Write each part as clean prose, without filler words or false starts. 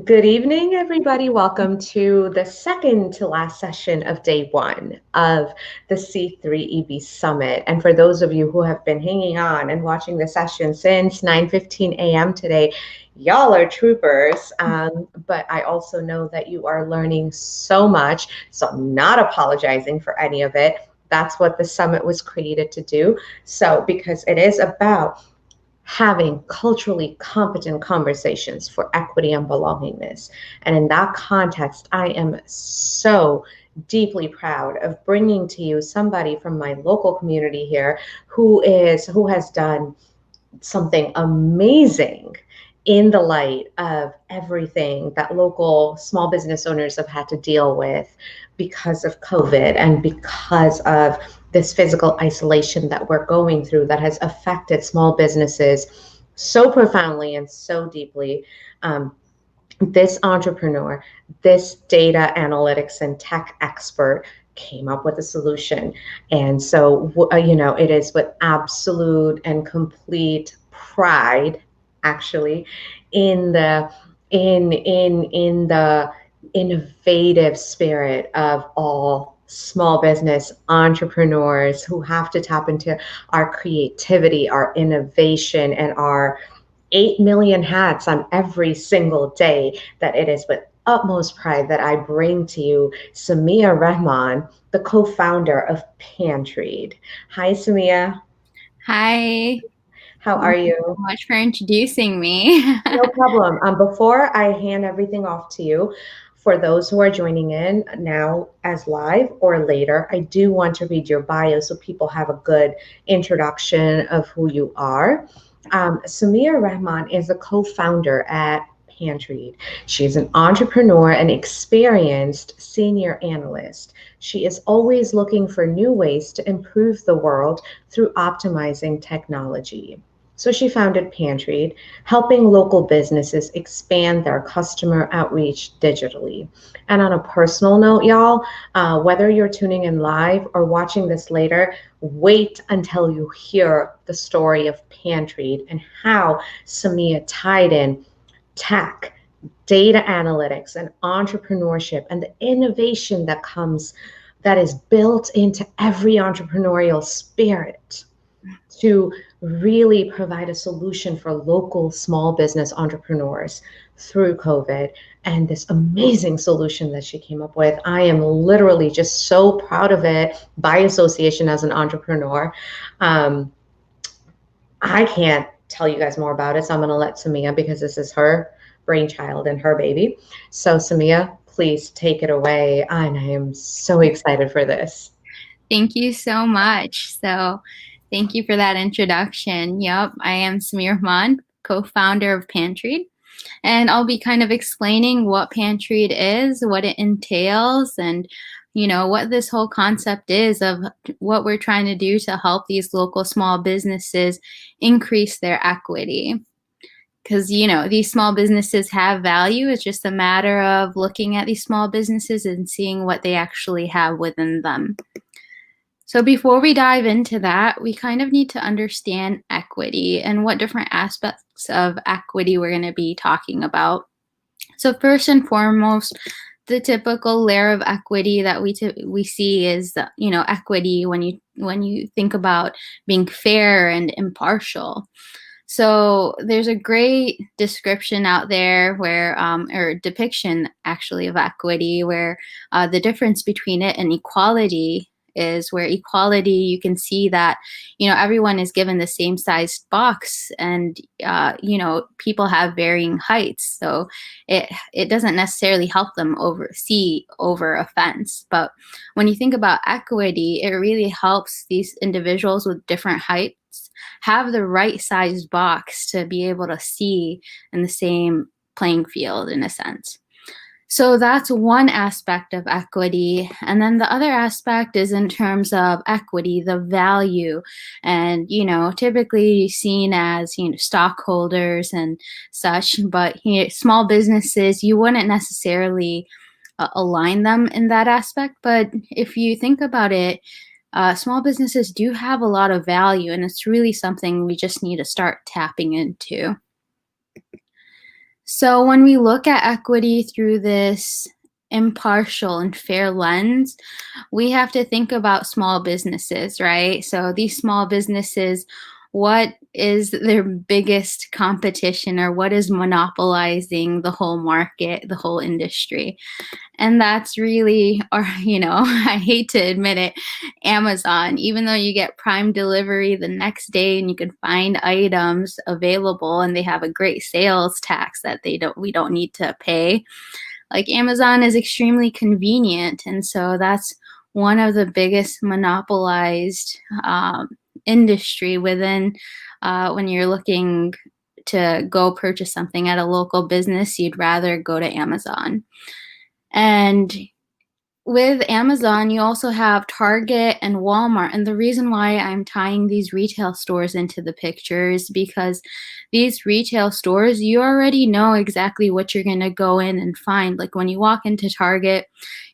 Good evening, everybody. Welcome to the second to last session of day one of the C3EB Summit. And for those of you who have been hanging on and watching the session since 9:15 a.m. today, y'all are troopers. But I also know that you are learning so much. So I'm not apologizing for any of it. That's what the summit was created to do. So, because it is about having culturally competent conversations for equity and belongingness. And in that context, I am so deeply proud of bringing to you somebody from my local community here who has done something amazing in the light of everything that local small business owners have had to deal with because of COVID and because of this physical isolation that we're going through that has affected small businesses so profoundly and so deeply. This entrepreneur, this data analytics and tech expert came up with a solution. And so, it is with absolute and complete pride, actually, in the in the innovative spirit of all small business entrepreneurs who have to tap into our creativity, our innovation, and our 8 million hats on every single day, that it is with utmost pride that I bring to you Samia Rahman, the co-founder of Pantried. Hi, Samia. Hi, How are thank you so you? much for introducing me. No problem. Before I hand everything off to you, for those who are joining in now as live or later, I do want to read your bio so people have a good introduction of who you are. Samia Rahman is a co-founder at Pantried. She is an entrepreneur and experienced senior analyst. She is always looking for new ways to improve the world through optimizing technology. So she founded Pantried, helping local businesses expand their customer outreach digitally. And on a personal note, y'all, whether you're tuning in live or watching this later, wait until you hear the story of Pantried and how Samia tied in tech, data analytics, and entrepreneurship, and the innovation that is built into every entrepreneurial spirit to really provide a solution for local small business entrepreneurs through COVID, and this amazing solution that she came up with. I am literally just so proud of it by association as an entrepreneur. Um, I can't tell you guys more about it, so I'm going to let Samia, because this is her brainchild and her baby. So, Samia, please take it away. And I am so excited for this. Thank you so much. Thank you for that introduction. Yep, I am Samia Rahman, co-founder of Pantried, and I'll be kind of explaining what Pantried is, what it entails, and what this whole concept is of what we're trying to do to help these local small businesses increase their equity. Because these small businesses have value. It's just a matter of looking at these small businesses and seeing what they actually have within them. So before we dive into that, we kind of need to understand equity and what different aspects of equity we're going to be talking about. So first and foremost, the typical layer of equity that we see is equity when you think about being fair and impartial. So there's a great description out there or depiction actually of equity, where the difference between it and equality is where equality, you can see that, everyone is given the same sized box, and, people have varying heights. So it doesn't necessarily help them over a fence. But when you think about equity, it really helps these individuals with different heights have the right sized box to be able to see in the same playing field, in a sense. So that's one aspect of equity. And then the other aspect is in terms of equity, the value, and, typically seen as, stockholders and such. But small businesses, you wouldn't necessarily align them in that aspect. But if you think about it, small businesses do have a lot of value, and it's really something we just need to start tapping into. So when we look at equity through this impartial and fair lens, we have to think about small businesses, right? So these small businesses, what is their biggest competition, or what is monopolizing the whole market, the whole industry? And that's really, or, I hate to admit it, Amazon. Even though you get Prime delivery the next day and you can find items available and they have a great sales tax that we don't need to pay. Like, Amazon is extremely convenient. And so that's one of the biggest monopolized industry within, when you're looking to go purchase something at a local business, you'd rather go to Amazon. And with Amazon, you also have Target and Walmart. And the reason why I'm tying these retail stores into the picture is because these retail stores, you already know exactly what you're going to go in and find. Like, when you walk into Target,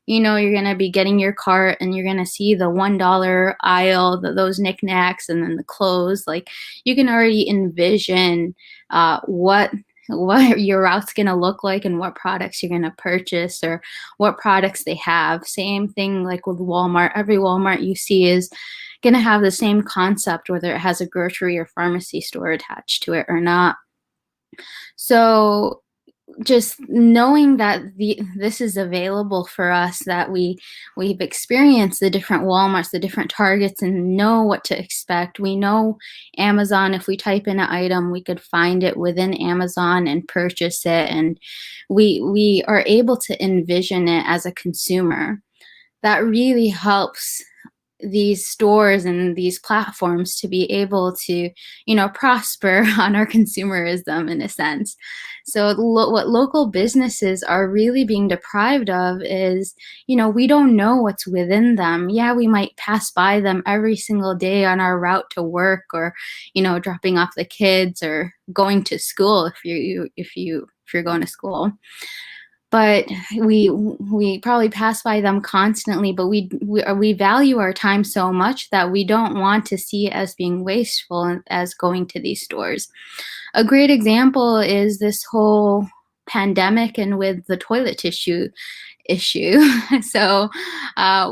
you're going to be getting your cart and you're going to see the $1 aisle, those knickknacks, and then the clothes. Like, you can already envision what your route's going to look like and what products you're going to purchase or what products they have. Same thing like with Walmart. Every Walmart you see is going to have the same concept, whether it has a grocery or pharmacy store attached to it or not. So just knowing that this is available for us, that we've experienced the different Walmarts, the different Targets, and know what to expect. We know Amazon, if we type in an item, we could find it within Amazon and purchase it, and we are able to envision it as a consumer. That really helps these stores and these platforms to be able to, prosper on our consumerism in a sense. So what local businesses are really being deprived of is, we don't know what's within them. Yeah, we might pass by them every single day on our route to work, or, dropping off the kids, or going to school if you're going to school. But we probably pass by them constantly, but we value our time so much that we don't want to see it as being wasteful as going to these stores. A great example is this whole pandemic and with the toilet tissue issue. So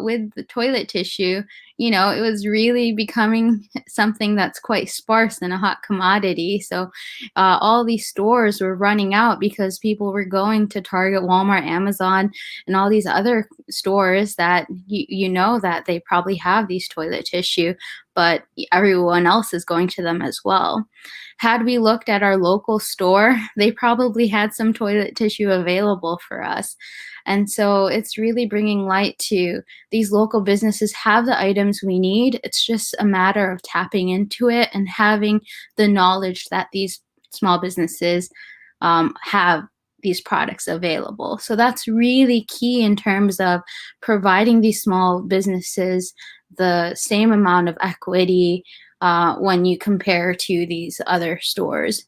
with the toilet tissue, it was really becoming something that's quite sparse and a hot commodity. So all these stores were running out because people were going to Target, Walmart, Amazon, and all these other stores that that they probably have these toilet tissue, but everyone else is going to them as well. Had we looked at our local store, they probably had some toilet tissue available for us. And so it's really bringing light to these local businesses have the items we need. It's just a matter of tapping into it and having the knowledge that these small businesses have these products available. So that's really key in terms of providing these small businesses the same amount of equity when you compare to these other stores.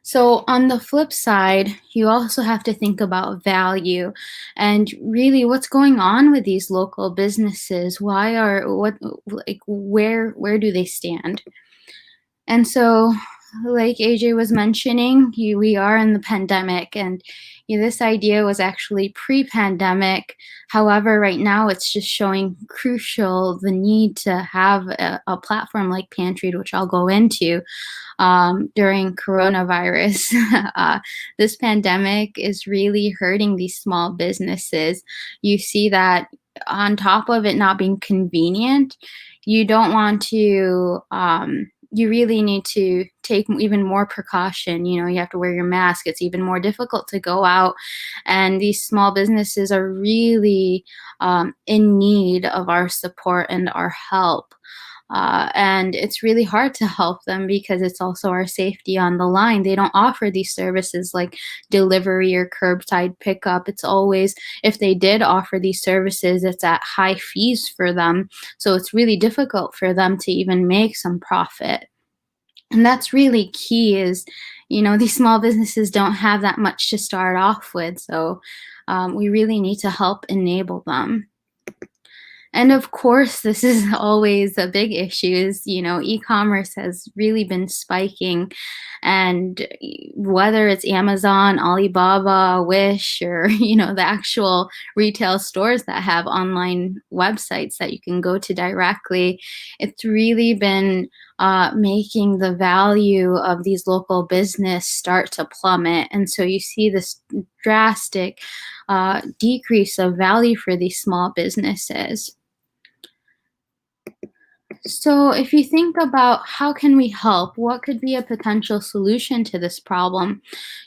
So on the flip side, you also have to think about value and really what's going on with these local businesses. Where do they stand? And so, like AJ was mentioning, we are in the pandemic, and this idea was actually pre-pandemic. However, right now it's just showing crucial the need to have a platform like Pantried, which I'll go into during coronavirus. This pandemic is really hurting these small businesses. You see that on top of it not being convenient, you don't want to you really need to take even more precaution. You have to wear your mask. It's even more difficult to go out. And these small businesses are really in need of our support and our help. And it's really hard to help them because it's also our safety on the line. They don't offer these services like delivery or curbside pickup. It's always, if they did offer these services, it's at high fees for them. So it's really difficult for them to even make some profit. And that's really key is, these small businesses don't have that much to start off with. So we really need to help enable them. And of course, this is always a big issue is, e-commerce has really been spiking. And whether it's Amazon, Alibaba, Wish, or, the actual retail stores that have online websites that you can go to directly, it's really been making the value of these local business start to plummet. And so you see this drastic decrease of value for these small businesses. So if you think about how can we help, what could be a potential solution to this problem,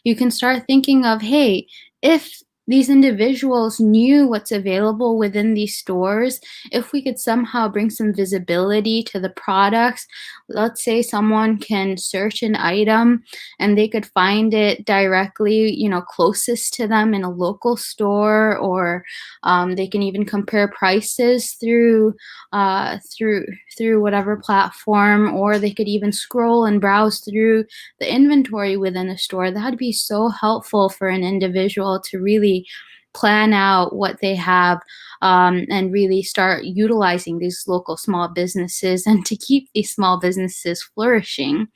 you can start thinking of, hey, if these individuals knew what's available within these stores, if we could somehow bring some visibility to the products, let's say someone can search an item and they could find it directly, closest to them in a local store, or they can even compare prices through whatever platform, or they could even scroll and browse through the inventory within a store. That'd be so helpful for an individual to really plan out what they have, and really start utilizing these local small businesses and to keep these small businesses flourishing.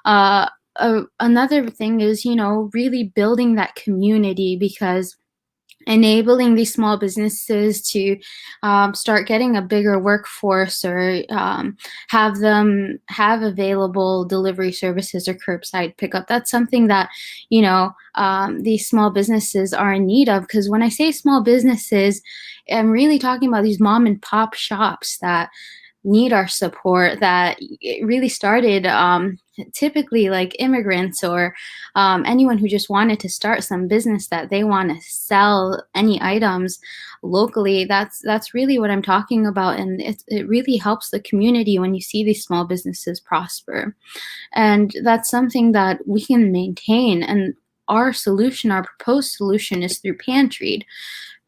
Another thing is, really building that community, because enabling these small businesses to start getting a bigger workforce, or have them have available delivery services or curbside pickup. That's something that, these small businesses are in need of. Because when I say small businesses, I'm really talking about these mom and pop shops that need our support, that it really started typically like immigrants, or anyone who just wanted to start some business that they want to sell any items locally. That's really what I'm talking about. And it really helps the community when you see these small businesses prosper. And that's something that we can maintain. And our proposed solution, is through Pantried.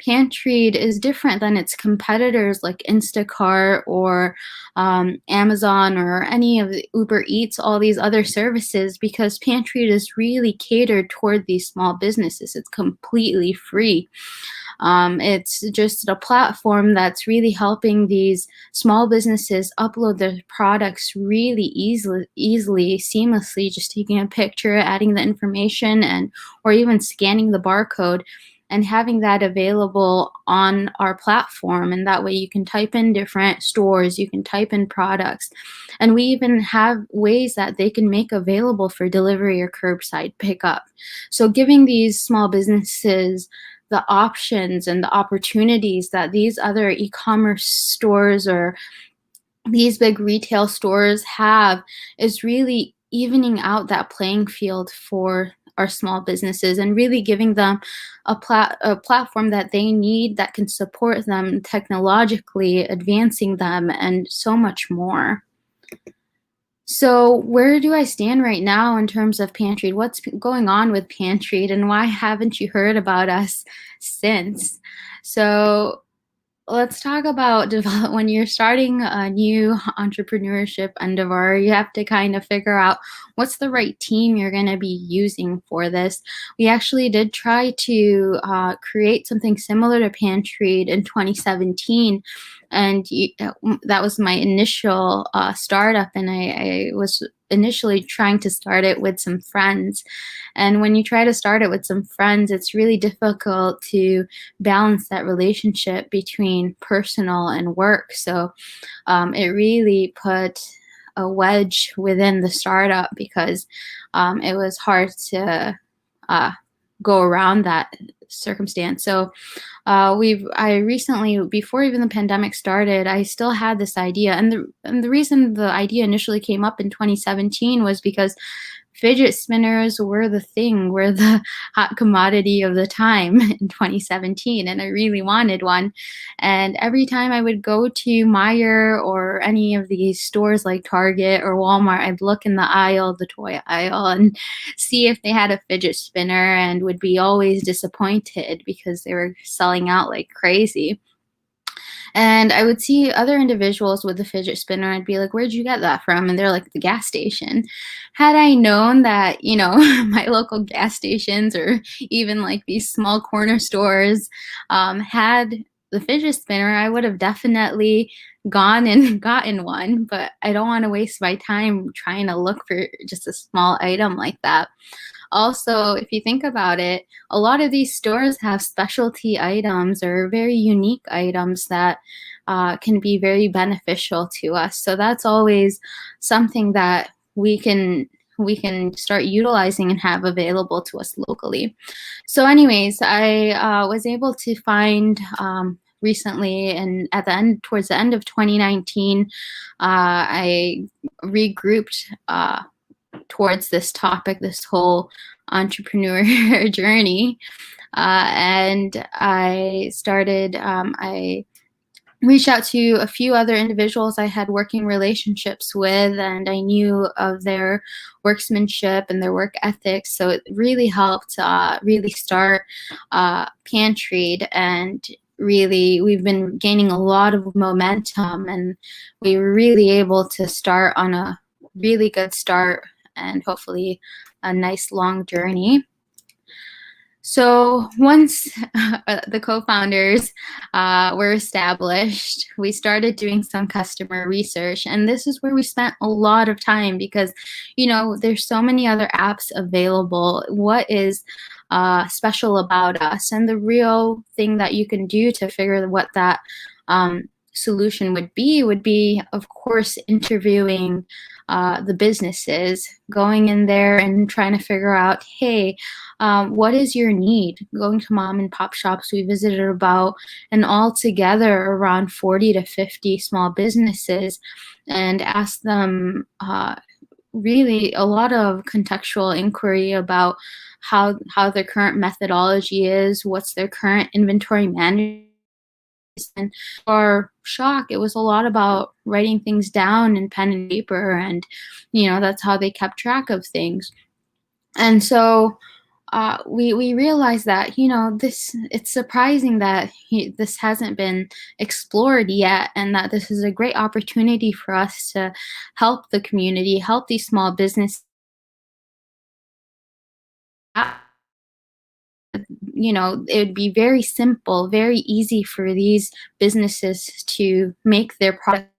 Pantried is different than its competitors like Instacart or Amazon or any of the Uber Eats, all these other services, because Pantried is really catered toward these small businesses. It's completely free. It's just a platform that's really helping these small businesses upload their products really easily, seamlessly, just taking a picture, adding the information, or even scanning the barcode, and having that available on our platform. And that way you can type in different stores, you can type in products, and we even have ways that they can make available for delivery or curbside pickup. So giving these small businesses the options and the opportunities that these other e-commerce stores or these big retail stores have is really evening out that playing field for our small businesses, and really giving them a platform that they need, that can support them technologically, advancing them, and so much more. So where do I stand right now in terms of Pantried? What's going on with Pantried, and why haven't you heard about us since? So let's talk about when you're starting a new entrepreneurship endeavor, you have to kind of figure out what's the right team you're going to be using for this. We actually did try to create something similar to Pantried in 2017. And that was my initial startup. And I was initially trying to start it with some friends. And when you try to start it with some friends, it's really difficult to balance that relationship between personal and work. So it really put a wedge within the startup, because it was hard to go around that circumstance. So I recently, before even the pandemic started, I still had this idea. And the reason the idea initially came up in 2017 was because fidget spinners were the hot commodity of the time in 2017, and I really wanted one. And every time I would go to Meijer or any of these stores like Target or Walmart, I'd look in the toy aisle, and see if they had a fidget spinner, and would be always disappointed because they were selling out like crazy. And I would see other individuals with the fidget spinner. I'd be like, where'd you get that from? And they're like, the gas station. Had I known that, my local gas stations, or even like these small corner stores, had the fidget spinner, I would have definitely gone and gotten one, but I don't want to waste my time trying to look for just a small item like that. Also, if you think about it, a lot of these stores have specialty items or very unique items that can be very beneficial to us. So that's always something that we can start utilizing and have available to us locally. So anyways, I was able to find recently, and towards the end of 2019, I regrouped towards this topic, this whole entrepreneur journey. And I reached out to a few other individuals I had working relationships with, and I knew of their workmanship and their work ethics. So it really helped really start Pantried, and really we've been gaining a lot of momentum, and we were really able to start on a really good start and hopefully a nice long journey. So once the co-founders were established, we started doing some customer research, and this is where we spent a lot of time because, there's so many other apps available. What is special about us? And the real thing that you can do to figure what that solution would be, of course, interviewing the businesses, going in there and trying to figure out, hey, what is your need? Going to mom and pop shops, we visited about and altogether around 40 to 50 small businesses, and asked them really a lot of contextual inquiry about how their current methodology is, what's their current inventory management. And to our shock, it was a lot about writing things down in pen and paper, and that's how they kept track of things. And so we realized that it's surprising that this hasn't been explored yet, and that this is a great opportunity for us to help the community, help these small businesses. It would be very simple, very easy for these businesses to make their product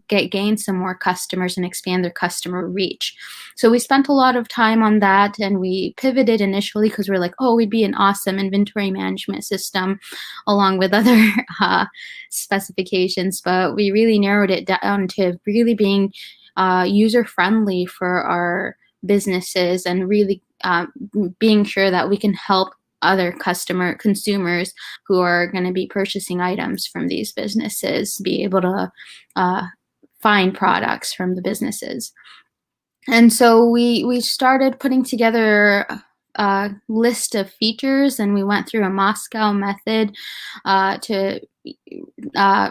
gain some more customers and expand their customer reach. So we spent a lot of time on that, and we pivoted initially because we're like, oh, we'd be an awesome inventory management system along with other specifications, but we really narrowed it down to really being user friendly for our businesses, and really being sure that we can help other consumers who are going to be purchasing items from these businesses be able to find products from the businesses. And so we started putting together a list of features, and we went through a Moscow method to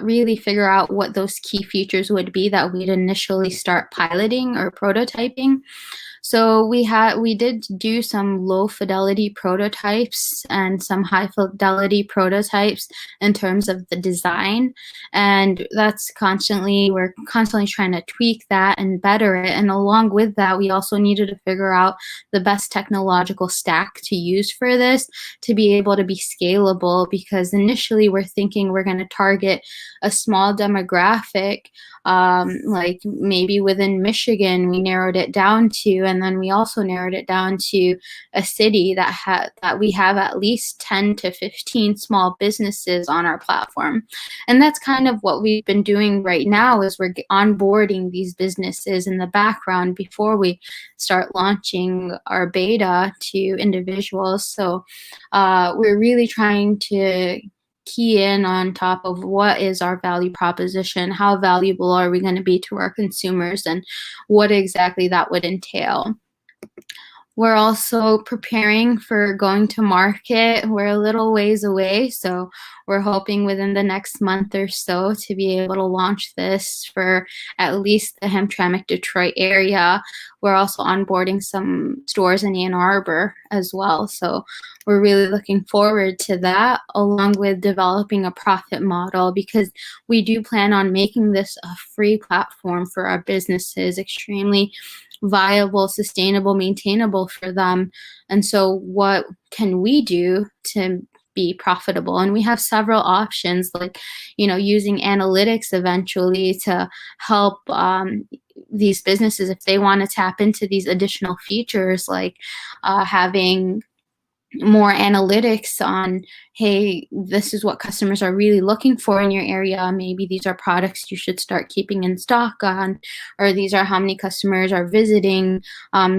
really figure out what those key features would be that we'd initially start piloting or prototyping. So we did do some low fidelity prototypes and some high fidelity prototypes in terms of the design, and we're constantly trying to tweak that and better it. And along with that, we also needed to figure out the best technological stack to use for this to be able to be scalable, because initially we're thinking we're going to target a small demographic, like maybe within Michigan. We narrowed it down to, and then we also narrowed it down to a city that we have at least 10 to 15 small businesses on our platform. And that's kind of what we've been doing right now, is we're onboarding these businesses in the background before we start launching our beta to individuals. So we're really trying to key in on top of what is our value proposition, how valuable are we going to be to our consumers, and what exactly that would entail. We're also preparing for going to market. We're a little ways away, so we're hoping within the next month or so to be able to launch this for at least the Hamtramck, Detroit area. We're also onboarding some stores in Ann Arbor as well. So we're really looking forward to that, along with developing a profit model, because we do plan on making this a free platform for our businesses, extremely viable, sustainable, maintainable for them. And so what can we do to be profitable. And we have several options, like, using analytics eventually to help these businesses if they want to tap into these additional features, like having more analytics on, hey, this is what customers are really looking for in your area. Maybe these are products you should start keeping in stock on, or these are how many customers are visiting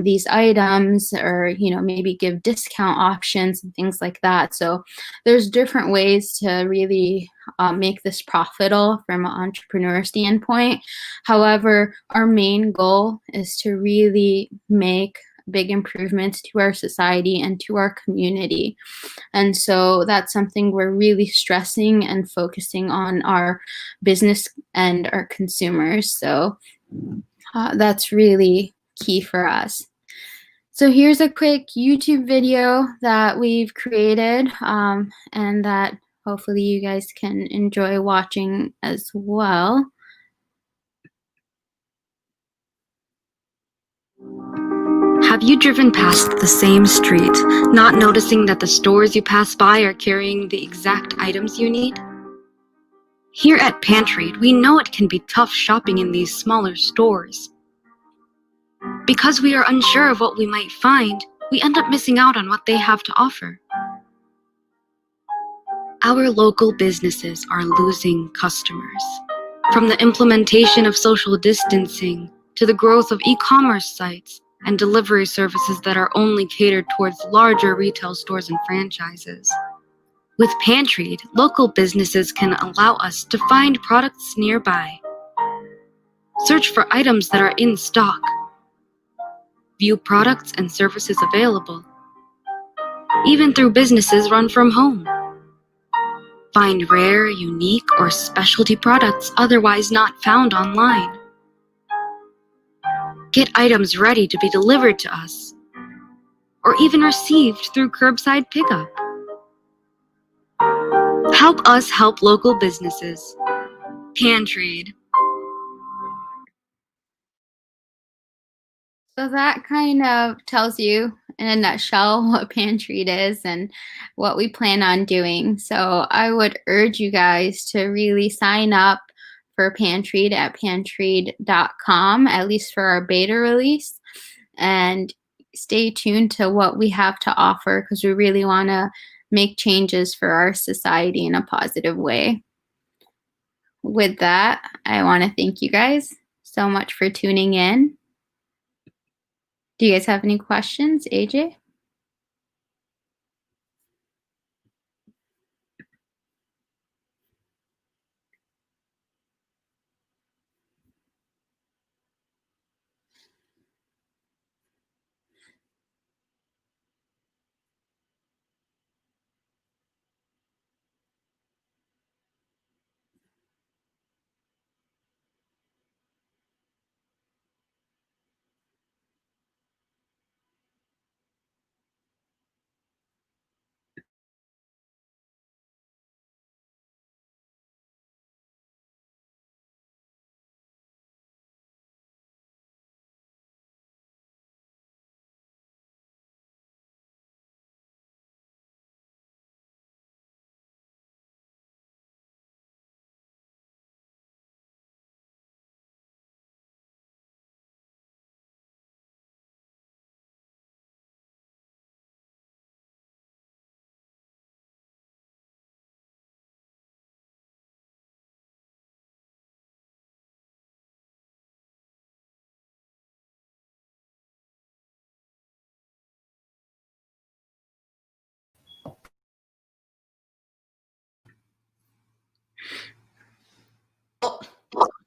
these items, or maybe give discount options and things like that. So there's different ways to really make this profitable from an entrepreneur standpoint. However, our main goal is to really make big improvements to our society and to our community. And so that's something we're really stressing and focusing on our business and our consumers. So that's really key for us. So here's a quick YouTube video that we've created and that hopefully you guys can enjoy watching as well. Have you driven past the same street, not noticing that the stores you pass by are carrying the exact items you need? Here at Pantried, we know it can be tough shopping in these smaller stores. Because we are unsure of what we might find, we end up missing out on what they have to offer. Our local businesses are losing customers. From the implementation of social distancing to the growth of e-commerce sites and delivery services that are only catered towards larger retail stores and franchises. With Pantried, local businesses can allow us to find products nearby, search for items that are in stock, view products and services available, even through businesses run from home. Find rare, unique, or specialty products otherwise not found online. Get items ready to be delivered to us, or even received through curbside pickup. Help us help local businesses. Pantried. So that kind of tells you in a nutshell what Pantried is and what we plan on doing. So I would urge you guys to really sign up for Pantried at pantried.com, at least for our beta release, and stay tuned to what we have to offer, because we really want to make changes for our society in a positive way. With that, I want to thank you guys so much for tuning in. Do you guys have any questions, AJ?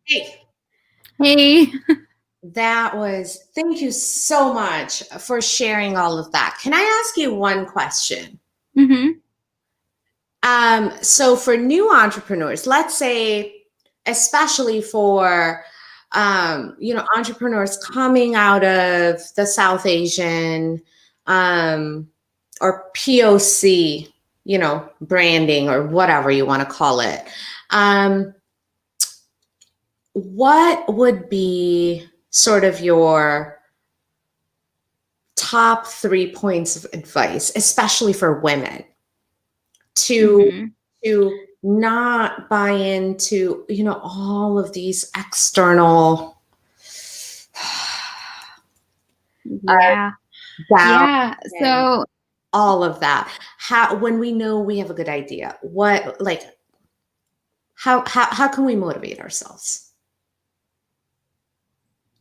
Hey, Hey. thank you so much for sharing all of that. Can I ask you one question? Mm-hmm. So for new entrepreneurs, let's say, especially for entrepreneurs coming out of the South Asian or POC, branding or whatever you want to call it. What would be sort of your top 3 points of advice, especially for women, to not buy into, all of these external Yeah. doubt, Yeah. So all of that. When we know we have a good idea, how can we motivate ourselves?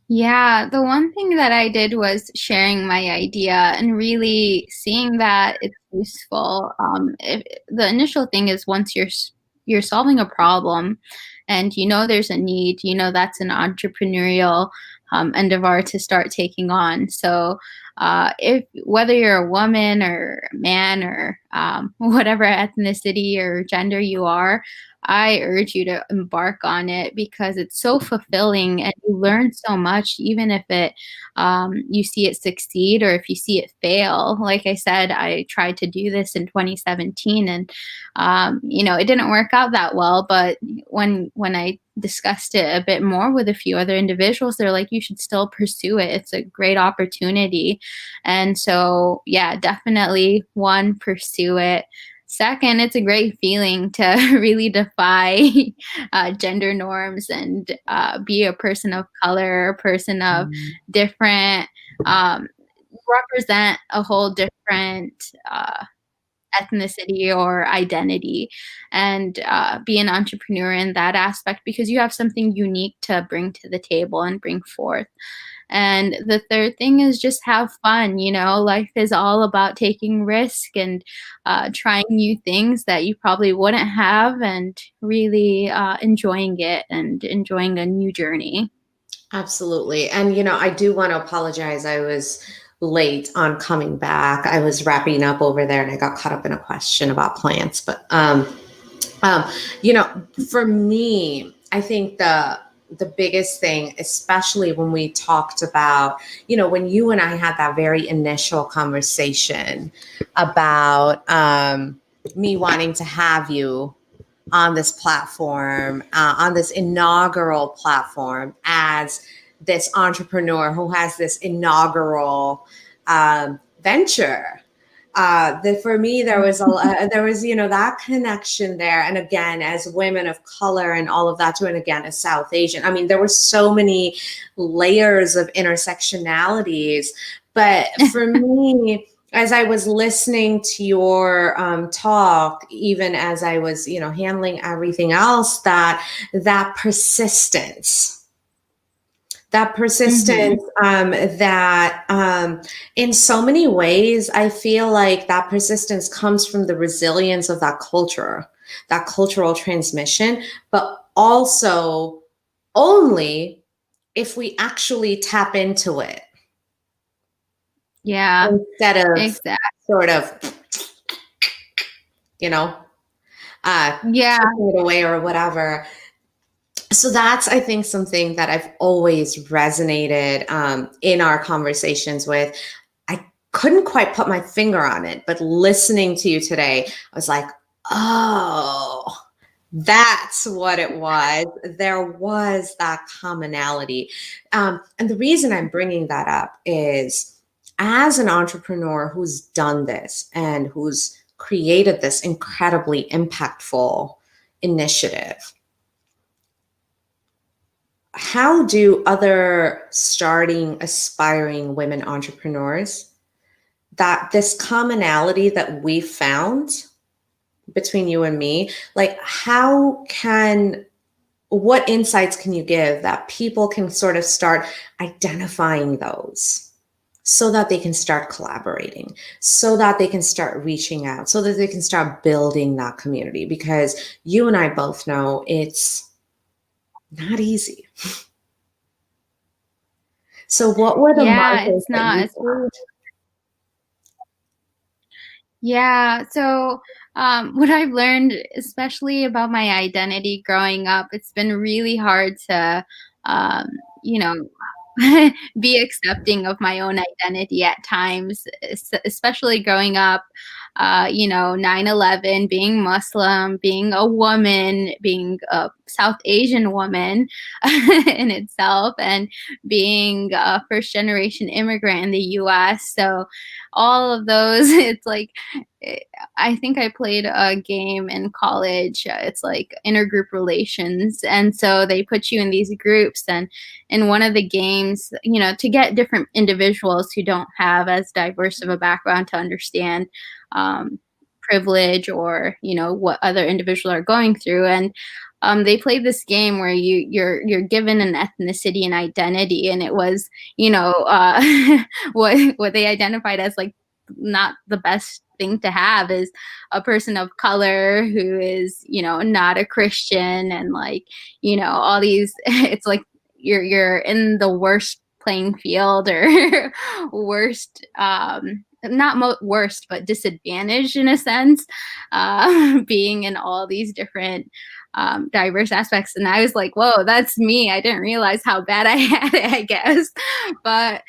yeah, the one thing that I did was sharing my idea and really seeing that it's useful. The initial thing is once you're solving a problem, and there's a need, that's an entrepreneurial endeavor to start taking on. So if whether you're a woman or a man or whatever ethnicity or gender you are, I urge you to embark on it because it's so fulfilling and you learn so much, even if you see it succeed or if you see it fail. Like I said, I tried to do this in 2017 and, it didn't work out that well. But when I discussed it a bit more with a few other individuals, they're like, you should still pursue it. It's a great opportunity. And so, yeah, definitely one, pursue it. Second, it's a great feeling to really defy gender norms and be a person of color, a person of different, represent a whole different ethnicity or identity, and be an entrepreneur in that aspect because you have something unique to bring to the table and bring forth. And the third thing is just have fun. Life is all about taking risk and trying new things that you probably wouldn't have and really enjoying it and enjoying a new journey. Absolutely. And, I do want to apologize. I was late on coming back. I was wrapping up over there and I got caught up in a question about plants. But, for me, I think the biggest thing, especially when we talked about, when you and I had that very initial conversation about me wanting to have you on this platform, on this inaugural platform as this entrepreneur who has this inaugural venture. That for me, there was that connection there. And again, as women of color and all of that too, and again, as South Asian, I mean, there were so many layers of intersectionalities. But for me, as I was listening to your talk, even as I was, handling everything else, that persistence, that in so many ways, I feel like that persistence comes from the resilience of that culture, that cultural transmission, but also only if we actually tap into it. Yeah. Instead of exactly. sort of, taking it away or whatever. So that's, I think, something that I've always resonated in our conversations with. I couldn't quite put my finger on it, but listening to you today, I was like, oh, that's what it was. There was that commonality. And the reason I'm bringing that up is, as an entrepreneur who's done this and who's created this incredibly impactful initiative, how do other starting, aspiring women entrepreneurs, that this commonality that we found between you and me, like what insights can you give that people can sort of start identifying those so that they can start collaborating, so that they can start reaching out, so that they can start building that community? Because you and I both know it's not easy. So what were the markers It's not. that you found? Yeah. So, what I've learned, especially about my identity growing up, it's been really hard to, um, you know, be accepting of my own identity at times, especially growing up. 9/11, being Muslim, being a woman, being a South Asian woman in itself, and being a first generation immigrant in the US. So all of those, it's like, I think I played a game in college. It's like intergroup relations. And so they put you in these groups, and in one of the games, to get different individuals who don't have as diverse of a background to understand privilege or, what other individuals are going through. And they played this game where you're given an ethnicity and identity, and it was, what they identified as like not the best thing to have is a person of color who is, not a Christian, and like, all these, it's like you're in the worst playing field, or worst, not worst, but disadvantaged in a sense, being in all these different diverse aspects. And I was like, whoa, that's me. I didn't realize how bad I had it, I guess. But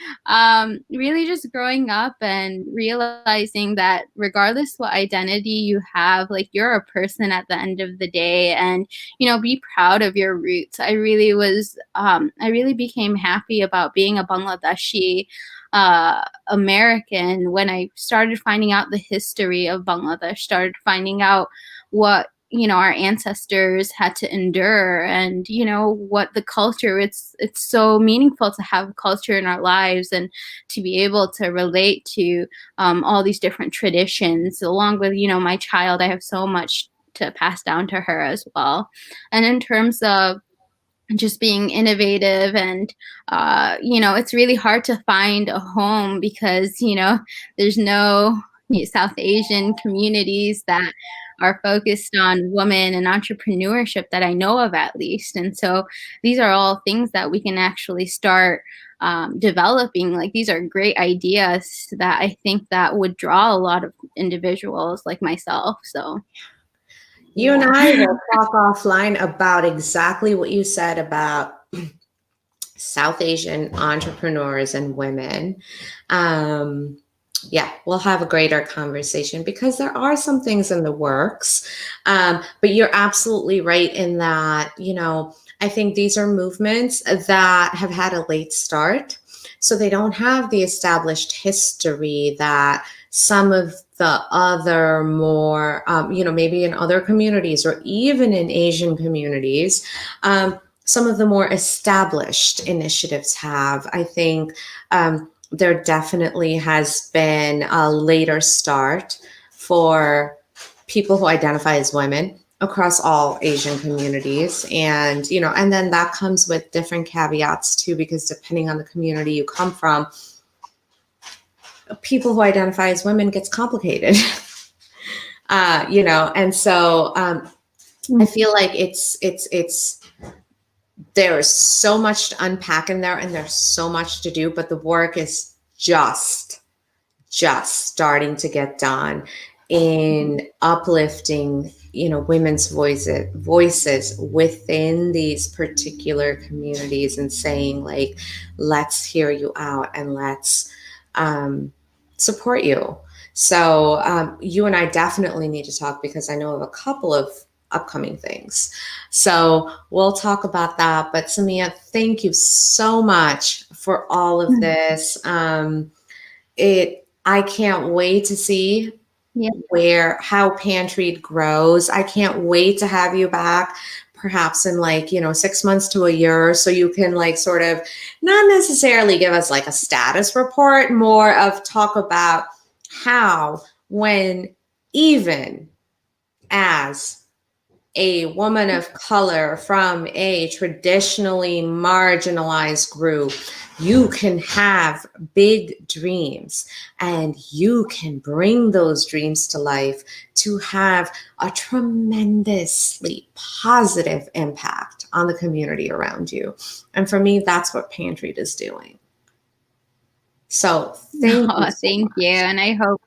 really just growing up and realizing that regardless what identity you have, like, you're a person at the end of the day, and, be proud of your roots. I really became happy about being a Bangladeshi American when I started finding out the history of Bangladesh, started finding out what our ancestors had to endure, and what the culture, it's so meaningful to have culture in our lives, and to be able to relate to all these different traditions. Along with my child, I have so much to pass down to her as well. And in terms of just being innovative, and it's really hard to find a home, because there's no South Asian communities that are focused on women and entrepreneurship that I know of, at least. And so these are all things that we can actually start developing. Like, these are great ideas that I think that would draw a lot of individuals like myself. So you and I will talk offline about exactly what you said about South Asian entrepreneurs and women. Yeah, we'll have a greater conversation, because there are some things in the works. But you're absolutely right in that, I think these are movements that have had a late start. So they don't have the established history that some of the other more, maybe in other communities, or even in Asian communities, some of the more established initiatives have. I think there definitely has been a later start for people who identify as women across all Asian communities. And, and then that comes with different caveats too, because depending on the community you come from, people who identify as women gets complicated. And so I feel like it's there's so much to unpack in there, and there's so much to do, but the work is just starting to get done in uplifting, women's voices within these particular communities, and saying, like, let's hear you out, and let's support you. So you and I definitely need to talk, because I know of a couple of upcoming things. So we'll talk about that. But Samia, thank you so much for all of this. I can't wait to see how Pantried grows. I can't wait to have you back, perhaps in 6 months to a year, so you can sort of not necessarily give us a status report, more of talk about how, when even as a woman of color from a traditionally marginalized group, you can have big dreams, and you can bring those dreams to life to have a tremendously positive impact on the community around you. And for me, that's what Pantried is doing. So thank you. Thank you. And I hope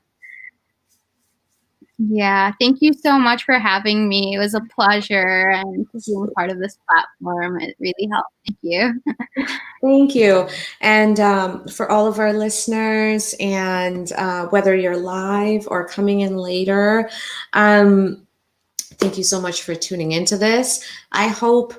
Yeah, thank you so much for having me. It was a pleasure and being part of this platform. It really helped. Thank you. Thank you. And for all of our listeners, and whether you're live or coming in later, thank you so much for tuning into this. I hope,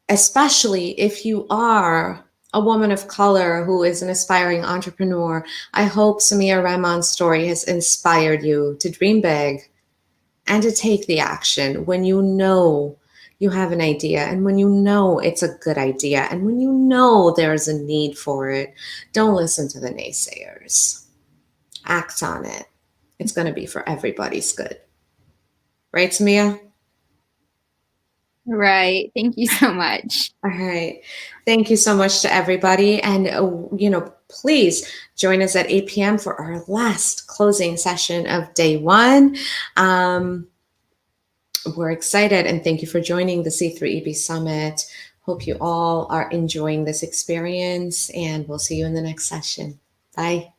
especially if you are a woman of color who is an aspiring entrepreneur, I hope Samia Rahman's story has inspired you to dream big and to take the action when you know you have an idea, and when you know it's a good idea, and when you know there's a need for it. Don't listen to the naysayers. Act on it. It's going to be for everybody's good. Right, Samia? Right. Thank you so much. All right. Thank you so much to everybody. And, please join us at 8 p.m. for our last closing session of day one. We're excited, and thank you for joining the C3EB Summit. Hope you all are enjoying this experience, and we'll see you in the next session. Bye.